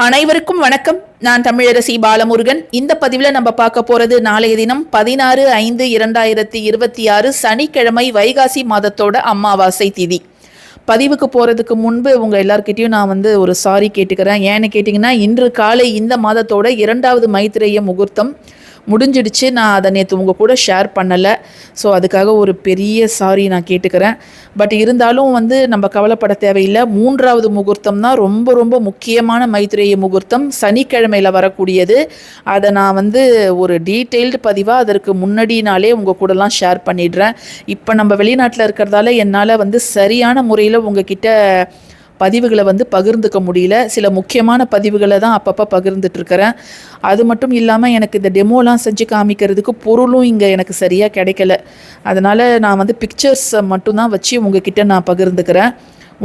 அனைவருக்கும் வணக்கம். நான் தமிழரசி பாலமுருகன். இந்த பதிவில் நம்ம பார்க்க போறது நாளைய தினம் 16/5/2026 சனிக்கிழமை வைகாசி மாதத்தோட அமாவாசை திதி. பதிவுக்கு போகிறதுக்கு முன்பு உங்கள் எல்லார்கிட்டையும் நான் ஒரு சாரி கேட்டுக்கிறேன். ஏன்னு கேட்டிங்கன்னா, இன்று காலை இந்த மாதத்தோட 2வது மைத்திரேய முகூர்த்தம் முடிஞ்சிடுச்சு. நான் அதை நேற்று உங்கள் கூட ஷேர் பண்ணலை. ஸோ அதுக்காக ஒரு பெரிய சாரி நான் கேட்டுக்கிறேன். பட் இருந்தாலும் நம்ம கவலைப்பட தேவையில்லை. 3வது முகூர்த்தம் தான் ரொம்ப ரொம்ப முக்கியமான மைத்திரேய முகூர்த்தம், சனிக்கிழமையில் வரக்கூடியது. அதை நான் ஒரு டீட்டெயில்டு பதிவாக அதற்கு முன்னாடி நாளே உங்கள் கூடலாம் ஷேர் பண்ணிடுறேன். இப்போ நம்ம வெளிநாட்டில் இருக்கிறதால என்னால் சரியான முறையில் உங்ககிட்ட பதிவுகளை பகிர்ந்துக்க முடியல. சில முக்கியமான பதிவுகளை தான் அப்பப்போ பகிர்ந்துட்டுருக்கிறேன். அது மட்டும் இல்லாமல் எனக்கு இந்த டெமோலாம் செஞ்சு காமிக்கிறதுக்கு பொருளும் இங்கே எனக்கு சரியாக கிடைக்கல. அதனால் நான் பிக்சர்ஸை மட்டும்தான் வச்சு உங்ககிட்ட நான் பகிர்ந்துக்கிறேன்.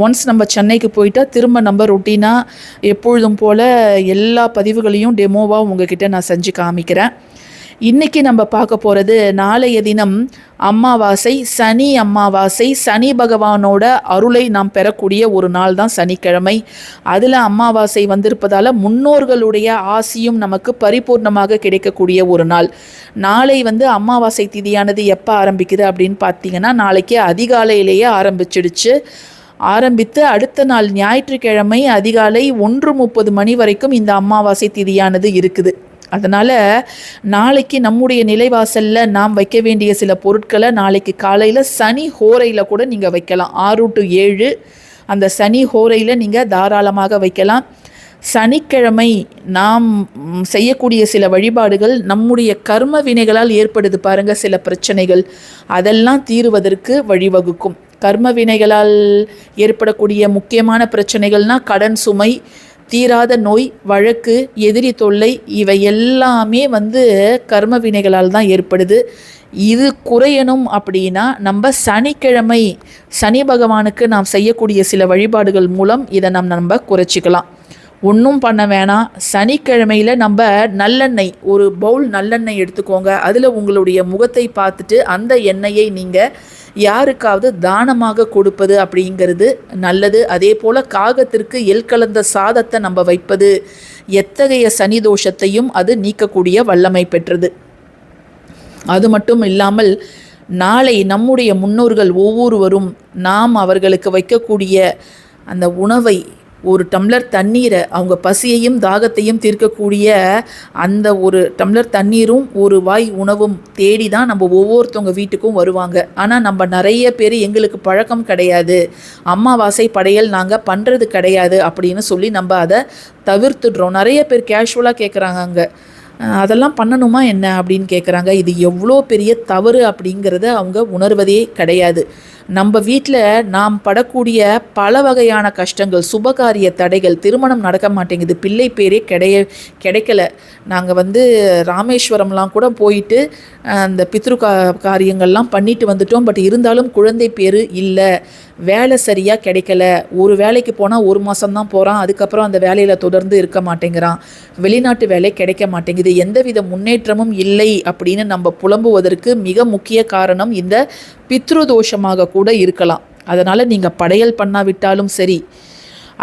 ஒன்ஸ் நம்ம சென்னைக்கு போயிட்டால் திரும்ப நம்ம ரொட்டீனாக எப்பொழுதும் போல் எல்லா பதிவுகளையும் டெமோவாக உங்ககிட்ட நான் செஞ்சு காமிக்கிறேன். இன்றைக்கி நம்ம பார்க்க போகிறது நாளைய தினம் அமாவாசை, சனி அமாவாசை. சனி பகவானோட அருளை நாம் பெறக்கூடிய ஒரு நாள் தான் சனிக்கிழமை. அதில் அமாவாசை வந்திருப்பதால் முன்னோர்களுடைய ஆசியும் நமக்கு பரிபூர்ணமாக கிடைக்கக்கூடிய ஒரு நாள். நாளை அமாவாசை திதியானது எப்போ ஆரம்பிக்குது அப்படின்னு பார்த்தீங்கன்னா, நாளைக்கு அதிகாலையிலேயே ஆரம்பித்து அடுத்த நாள் ஞாயிற்றுக்கிழமை அதிகாலை 1:30 மணி வரைக்கும் இந்த அமாவாசை திதியானது இருக்குது. அதனால் நாளைக்கு நம்முடைய நிலைவாசலில் நாம் வைக்க வேண்டிய சில பொருட்களை நாளைக்கு காலையில் சனி ஹோரையில் கூட நீங்கள் வைக்கலாம். 6 to 7 அந்த சனி ஹோரையில் நீங்கள் தாராளமாக வைக்கலாம். சனிக்கிழமை நாம் செய்யக்கூடிய சில வழிபாடுகள் நம்முடைய கர்ம வினைகளால் ஏற்படுது பாருங்கள், சில பிரச்சனைகள், அதெல்லாம் தீருவதற்கு வழிவகுக்கும். கர்ம வினைகளால் ஏற்படக்கூடிய முக்கியமான பிரச்சனைகள்னால் கடன் சுமை, தீராத நோய், வழக்கு, எதிரி தொல்லை, இவை எல்லாமே கர்ம வினைகளால் தான் ஏற்படுது. இது குறையணும் அப்படின்னா நம்ம சனிக்கிழமை சனி பகவானுக்கு நாம் செய்யக்கூடிய சில வழிபாடுகள் மூலம் இதை நம்ம குறைச்சிக்கலாம். ஒன்றும் பண்ண வேணாம். சனிக்கிழமையில் நம்ம நல்லெண்ணெய், ஒரு பவுல் நல்லெண்ணெய் எடுத்துக்கோங்க. அதில் உங்களுடைய முகத்தை பார்த்துட்டு அந்த எண்ணெயை நீங்கள் யாருக்காவது தானமாக கொடுப்பது அப்படிங்கிறது நல்லது. அதே போல் காகத்திற்கு எள் கலந்த சாதத்தை நம்ம வைப்பது எத்தகைய சனி தோஷத்தையும் அது நீக்கக்கூடிய வல்லமை பெற்றது. அது மட்டும் இல்லாமல் நாளை நம்முடைய முன்னோர்கள் ஒவ்வொருவரும் நாம் அவர்களுக்கு வைக்கக்கூடிய அந்த உணவை, ஒரு டம்ளர் தண்ணீரை, அவங்க பசியையும் தாகத்தையும் தீர்க்கக்கூடிய அந்த ஒரு டம்ளர் தண்ணீரும் ஒரு வாய் உணவும் தேடி தான் நம்ம ஒவ்வொருத்தவங்க வீட்டுக்கும் வருவாங்க. ஆனால் நம்ம நிறைய பேர் எங்களுக்கு பழக்கம் கிடையாது, அமாவாசை படையல் நாங்கள் பண்ணுறது கிடையாது அப்படின்னு சொல்லி நம்ம அதை தவிர்த்துடுறோம். நிறைய பேர் கேஷுவலாக கேட்குறாங்க, அங்கே அதெல்லாம் பண்ணணுமா என்ன அப்படின்னு கேட்குறாங்க. இது எவ்வளோ பெரிய தவறு அப்படிங்கிறத அவங்க உணர்வதே கிடையாது. நம்ம வீட்டில் நாம் படக்கூடிய பல வகையான கஷ்டங்கள், சுபகாரிய தடைகள், திருமணம் நடக்க மாட்டேங்குது, பிள்ளை பேரே கிடைக்கல. நாங்கள் ராமேஸ்வரம்லாம் கூட போயிட்டு அந்த பித்ரு காரியங்கள்லாம் பண்ணிட்டு வந்துட்டோம். பட் இருந்தாலும் குழந்தை பேர் இல்லை, வேலை சரியாக கிடைக்கல, ஒரு வேலைக்கு போனால் 1 மாதம்தான் போகிறான், அதுக்கப்புறம் அந்த வேலையில் தொடர்ந்து இருக்க மாட்டேங்கிறான், வெளிநாட்டு வேலை கிடைக்க மாட்டேங்குது, எந்தவித முன்னேற்றமும் இல்லை அப்படின்னு நம்ம புலம்புவதற்கு மிக முக்கிய காரணம் இந்த பித்ரு தோஷமாக கூட இருக்கலாம். அதனால் நீங்கள் படையல் பண்ணாவிட்டாலும் சரி,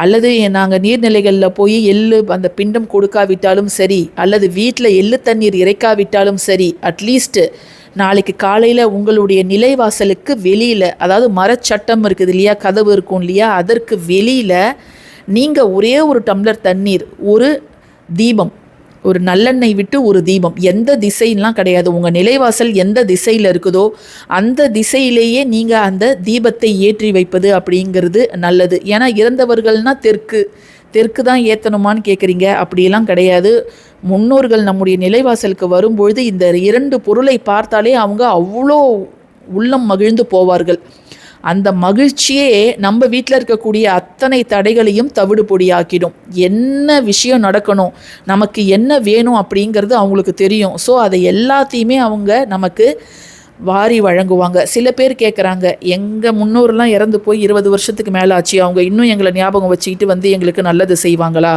அல்லது நாங்கள் நீர்நிலைகளில் போய் எள்ளு அந்த பிண்டம் கொடுக்காவிட்டாலும் சரி, அல்லது வீட்டில் எள்ளு தண்ணீர் இறைக்காவிட்டாலும் சரி, அட்லீஸ்ட்டு நாளைக்கு காலையில் உங்களுடைய நிலைவாசலுக்கு வெளியில், அதாவது மரச்சட்டம் இருக்குது இல்லையா, கதவு இருக்கும் இல்லையா, அதற்கு வெளியில் நீங்கள் ஒரே ஒரு டம்ளர் தண்ணீர், ஒரு தீபம், ஒரு நல்லெண்ணெய் விட்டு ஒரு தீபம், எந்த திசைலாம் கிடையாது, உங்கள் நிலைவாசல் எந்த திசையில் இருக்குதோ அந்த திசையிலேயே நீங்கள் அந்த தீபத்தை ஏற்றி வைப்பது அப்படிங்கிறது நல்லது. ஏன்னா இறந்தவர்கள்னால் தெற்கு தான் ஏற்றணுமான்னு கேட்குறீங்க, அப்படியெல்லாம் கிடையாது. முன்னோர்கள் நம்முடைய நிலைவாசலுக்கு வரும்பொழுது இந்த 2 பொருளை பார்த்தாலே அவங்க அவ்வளோ உள்ளம் மகிழ்ந்து போவார்கள். அந்த மகிழ்ச்சியே நம்ம வீட்டில் இருக்கக்கூடிய அத்தனை தடைகளையும் தவிடு பொடியாக்கிடும். என்ன விஷயம் நடக்கணும், நமக்கு என்ன வேணும் அப்படிங்கிறது அவங்களுக்கு தெரியும். ஸோ அதை எல்லாத்தையுமே அவங்க நமக்கு வாரி வழங்குவாங்க. சில பேர் கேட்குறாங்க, எங்கள் முன்னோரெலாம் இறந்து போய் 20 வருஷத்துக்கு மேலே ஆச்சு, அவங்க இன்னும் எங்களை ஞாபகம் வச்சுக்கிட்டு எங்களுக்கு நல்லது செய்வாங்களா?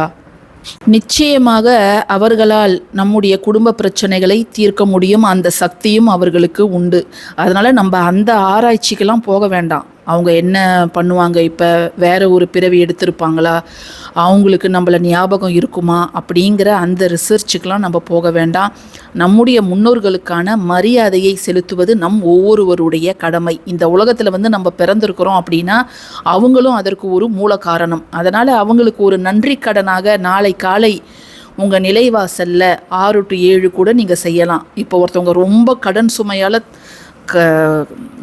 நிச்சயமாக அவர்களால் நம்முடைய குடும்ப பிரச்சனைகளை தீர்க்க முடியும். அந்த சக்தியும் அவர்களுக்கு உண்டு. அதனால் நம்ம அந்த ஆராய்ச்சிக்கெல்லாம் போக வேண்டாம். அவங்க என்ன பண்ணுவாங்க, இப்போ வேறு ஒரு பிறவி எடுத்திருப்பாங்களா, அவங்களுக்கு நம்மளை ஞாபகம் இருக்குமா அப்படிங்கிற அந்த ரிசர்ச்சுக்கெலாம் நம்ம போக வேண்டாம். நம்முடைய முன்னோர்களுக்கான மரியாதையை செலுத்துவது ஒவ்வொருவருடைய கடமை. இந்த உலகத்தில் நம்ம பிறந்திருக்கிறோம் அப்படின்னா அவங்களும் அதற்கு ஒரு மூல காரணம். அதனால் அவங்களுக்கு ஒரு நன்றி கடனாக நாளை காலை உங்கள் நிலைவாசலில் 6 to 7 கூட நீங்கள் செய்யலாம். இப்போ ஒருத்தவங்க ரொம்ப கடன் சுமையால்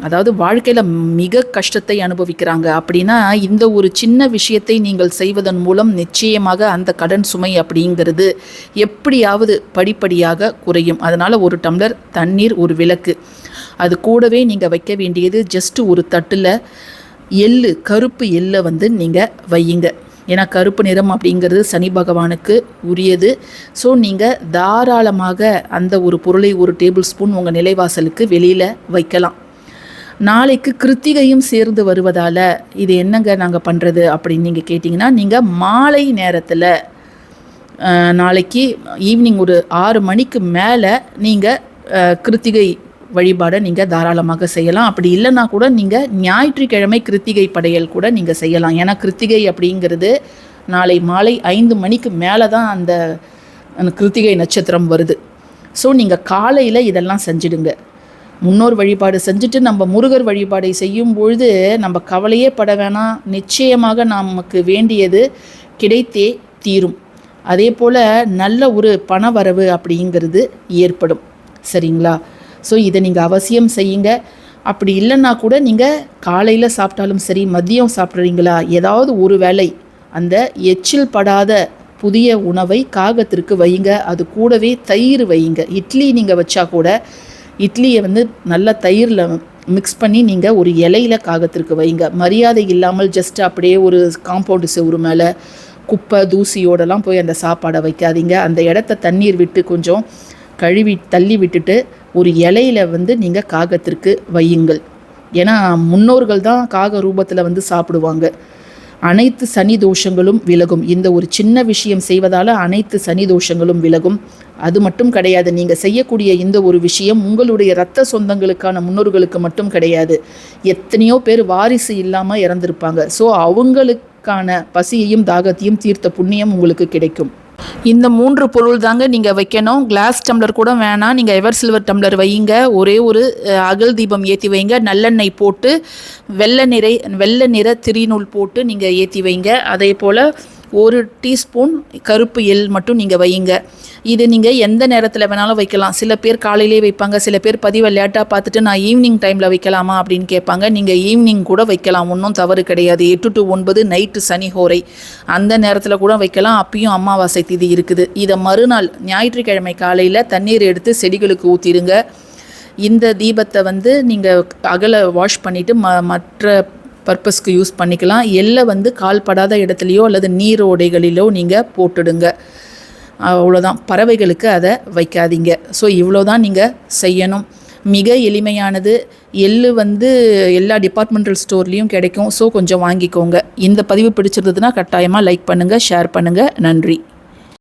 அதாவது வாழ்க்கையில் மிக கஷ்டத்தை அனுபவிக்கிறாங்க அப்படின்னா இந்த ஒரு சின்ன விஷயத்தை நீங்கள் செய்வதன் மூலம் நிச்சயமாக அந்த கடன் சுமை அப்படிங்கிறது எப்படியாவது படிப்படியாக குறையும். அதனால் ஒரு டம்ளர் தண்ணீர், ஒரு விளக்கு, அது கூடவே நீங்கள் வைக்க வேண்டியது ஜஸ்ட்டு ஒரு தட்டில் எள்ளு, கருப்பு எள்ளை நீங்கள் வையுங்க. ஏன்னா கருப்பு நிறம் அப்படிங்கிறது சனி பகவானுக்கு உரியது. ஸோ நீங்கள் தாராளமாக அந்த ஒரு பொருளை ஒரு டேபிள் ஸ்பூன் உங்கள் நிலைவாசலுக்கு வெளியில் வைக்கலாம். நாளைக்கு கிருத்திகையும் சேர்ந்து வருவதால் இது என்னங்க நாங்கள் பண்ணுறது அப்படின்னு நீங்கள் கேட்டிங்கன்னா, நீங்கள் மாலை நேரத்தில் நாளைக்கு ஈவினிங் ஒரு 6 மணிக்கு மேலே நீங்கள் கிருத்திகை வழிபாடை நீங்கள் தாராளமாக செய்யலாம். அப்படி இல்லைன்னா கூட நீங்கள் ஞாயிற்றுக்கிழமை கிருத்திகை படையல் கூட நீங்கள் செய்யலாம். ஏன்னா கிருத்திகை அப்படிங்கிறது நாளை மாலை 5 மணிக்கு மேலே தான் அந்த கிருத்திகை நட்சத்திரம் வருது. ஸோ நீங்கள் காலையில் இதெல்லாம் செஞ்சிடுங்க. முன்னோர் வழிபாடு செஞ்சுட்டு நம்ம முருகர் வழிபாடை செய்யும் பொழுது நம்ம கவலையே பட வேணாம். நிச்சயமாக நமக்கு வேண்டியது கிடைத்தே தீரும். அதே போல் நல்ல ஒரு பண வரவு அப்படிங்கிறது ஏற்படும். சரிங்களா? ஸோ இதை நீங்கள் அவசியம் செய்யுங்க. அப்படி இல்லைன்னா கூட நீங்கள் காலையில் சாப்பிட்டாலும் சரி, மதியம் சாப்பிட்றீங்களா, ஏதாவது ஒரு வேளை அந்த எச்சில் படாத புதிய உணவை காகத்திற்கு வையுங்க. அது கூடவே தயிர் வையுங்க. இட்லி நீங்கள் வச்சா கூட இட்லியை நல்லா தயிரில் மிக்ஸ் பண்ணி நீங்கள் ஒரு இலையில் காகத்திற்கு வைங்க. மரியாதை இல்லாமல் ஜஸ்ட் அப்படியே ஒரு காம்பவுண்டு செவுறு மேலே குப்பை தூசியோடலாம் போய் அந்த சாப்பாடை வைக்காதீங்க. அந்த இடத்த தண்ணீர் விட்டு கொஞ்சம் கழுவி தள்ளி விட்டுட்டு ஒரு இலையில் நீங்கள் காகத்திற்கு வையுங்கள். ஏன்னா முன்னோர்கள் தான் காக ரூபத்தில் சாப்பிடுவாங்க. அனைத்து சனி தோஷங்களும் விலகும். இந்த ஒரு சின்ன விஷயம் செய்வதால் அனைத்து சனி தோஷங்களும் விலகும். அது மட்டும் கிடையாது, நீங்கள் செய்யக்கூடிய இந்த ஒரு விஷயம் உங்களுடைய இரத்த சொந்தங்களுக்கான முன்னோர்களுக்கு மட்டும் கிடையாது. எத்தனையோ பேர் வாரிசு இல்லாமல் இறந்துருப்பாங்க. ஸோ அவங்களுக்கான பசியையும் தாகத்தையும் தீர்த்த புண்ணியம் உங்களுக்கு கிடைக்கும். இந்த 3 பொருள் தாங்க நீங்கள் வைக்கணும். கிளாஸ் டம்ளர் கூட வேணாம், நீங்கள் எவர் சில்வர் டம்ளர் வையுங்க. ஒரே ஒரு அகல் தீபம் ஏற்றி வைங்க. நல்லெண்ணெய் போட்டு வெள்ளை நிற திரிநூல் போட்டு நீங்கள் ஏற்றி வைங்க. அதே போல் 1 டீஸ்பூன் கருப்பு எள் மட்டும் நீங்கள் வையுங்க. இது நீங்கள் எந்த நேரத்தில் வேணாலும் வைக்கலாம். சில பேர் காலையிலே வைப்பாங்க, சில பேர் பதிவை லேட்டாக பார்த்துட்டு நான் ஈவினிங் டைமில் வைக்கலாமா அப்படின்னு கேட்பாங்க. நீங்கள் ஈவினிங் கூட வைக்கலாம், ஒன்றும் தவறு கிடையாது. 8 to 9 நைட்டு சனி ஹோரை அந்த நேரத்தில் கூட வைக்கலாம். அப்பயும் அமாவாசை திதி இருக்குது. இதை மறுநாள் ஞாயிற்றுக்கிழமை காலையில் தண்ணீர் எடுத்து செடிகளுக்கு ஊற்றிடுங்க. இந்த தீபத்தை நீங்கள் அகல வாஷ் பண்ணிவிட்டு மற்ற பர்பஸ்க்கு யூஸ் பண்ணிக்கலாம். எள்ளை கால்படாத இடத்துலையோ அல்லது நீரோடைகளிலோ நீங்கள் போட்டுடுங்க. அவ்வளோதான். பறவைகளுக்கு அதை வைக்காதீங்க. ஸோ இவ்வளோ தான் நீங்கள் செய்யணும். மிக எளிமையானது. எள்ளு எல்லா டிபார்ட்மெண்டல் ஸ்டோர்லேயும் கிடைக்கும். ஸோ கொஞ்சம் வாங்கிக்கோங்க. இந்த பதிவு பிடிச்சிருந்ததுன்னா கட்டாயமாக லைக் பண்ணுங்கள், ஷேர் பண்ணுங்கள். நன்றி.